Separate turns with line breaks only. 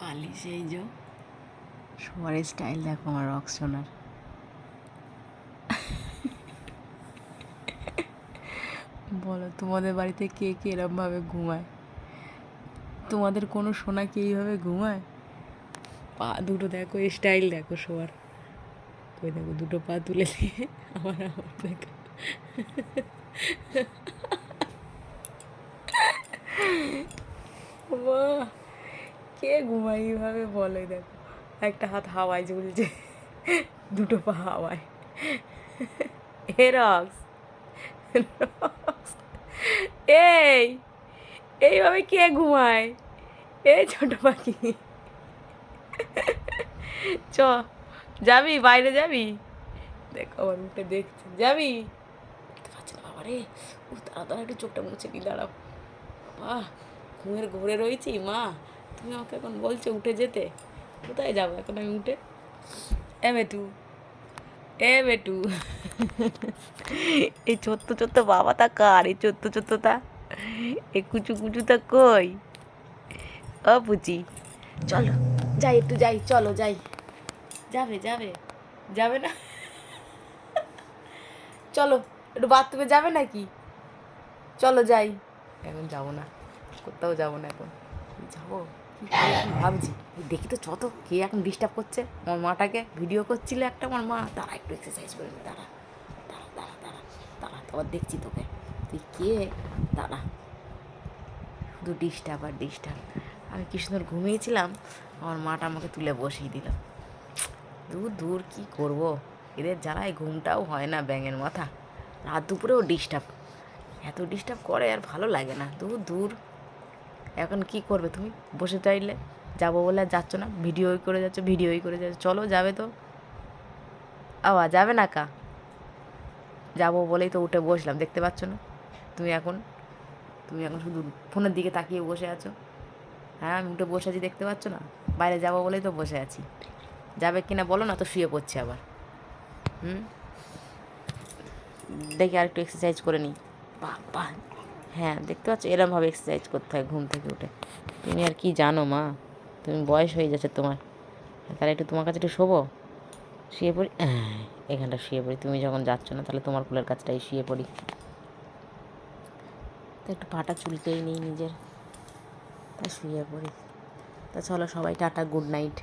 পালি সেই যে সবার স্টাইল দেখো আমার রক্সোনার। বলো তোমাদের বাড়িতে কে কে এরমভাবে ঘুমায়? তোমাদের কোনো সোনা কি এইভাবে ঘুমায়? পা দুটো দেখো, স্টাইল দেখো শোয়ার। ওই দেখো দুটো পা তুলে দিয়ে আমার দেখো। বাহ, কে ঘুমায় এইভাবে বলো? দেখো একটা হাত হাওয়ায় ঝুলছে, দুটো পা হাওয়ায়। হে রক্স, এই এইভাবে কে ঘুমায়? এই ছোট পাখি, চ যাবি বাইরে যাবি? দেখো আমার মুখে দেখছি, যাবি? দেখতে পাচ্ছি না বাবা রে। ও তাড়াতাড়ি একটু চোখটা মুছে নি, দাঁড়াও বাবা। ঘুমের ঘুরে রয়েছি মা, তুমি আমাকে এখন বলছো উঠে যেতে? কোথায় যাবো এখন আমি উঠে? এ বেটু, এ বেটু, এই ছোট্ট ছোট্ট বাবাটা কার? এই ছোট্ট ছোট্টটা, এই কুচু কুচুটা কই? ও পুচি, চলো যাই, একটু যাই, চলো যাই। যাবে যাবে যাবে না? চলো একটু বাথরুমে যাবে নাকি? চলো যাই। এখন যাবো না, কোথাও যাবো না এখন। যাবো কি করে এখন ভাবছি। দেখি তো ছত কে এখন ডিস্টার্ব করছে আমার মাটাকে। ভিডিও করছিল একটা আমার মা, তারা একটু এক্সারসাইজ করে নি, দাঁড়া দাঁড়া দাঁড়া দাঁড়া দাঁড়া, তোমার দেখছি তোকে, তুই কে? দাঁড়া, শুধু ডিস্টার্ব আর ডিস্টার্ব। আমি কি সুন্দর ঘুমিয়েছিলাম, আমার মাটা আমাকে তুলে বসিয়ে দিল। দূর দূর কী করবো, এদের জ্বালায় ঘুমটাও হয় না, ব্যাঙের মাথা। রাত দুপুরেও ডিস্টার্ব, এত ডিস্টার্ব করে আর ভালো লাগে না। দূর দূর, এখন কি করবে তুমি? বসে চাইলে যাবো বলে আর যাচ্ছ না, ভিডিওই করে যাচ্ছ, ভিডিওই করে যাচ্ছ। চলো যাবে তো, আওয়া যাবে না কা? যাবো বলেই তো উঠে বসলাম, দেখতে পাচ্ছ না? তুমি এখন শুধু ফোনের দিকে তাকিয়ে বসে আছো। হ্যাঁ আমি উঠে বসে আছি, দেখতে পাচ্ছ না? বাইরে যাবো বলেই তো বসে আছি। যাবে কিনা বলো না, তো শুয়ে পড়ছে আবার। দেখি আর একটু এক্সারসাইজ করে নিই। বাবা, হ্যাঁ দেখতে পাচ্ছ এরমভাবে এক্সারসাইজ করতে হয় ঘুম থেকে উঠে। তুমি আর কি জানো মা, তুমি বয়স হয়ে যাচ্ছে তোমার। তাহলে একটু তোমার কাছে একটু শোবো, শুয়ে পড়ি। হ্যাঁ এখানটা শুয়ে পড়ি, তুমি যখন যাচ্ছ না তাহলে তোমার কুলের কাছটাই শুয়ে পড়ি। তো একটু পাটা চুলকেই নিই নিজের, তা শুয়ে পড়ি। তা চলো সবাই টাটা, গুড নাইট।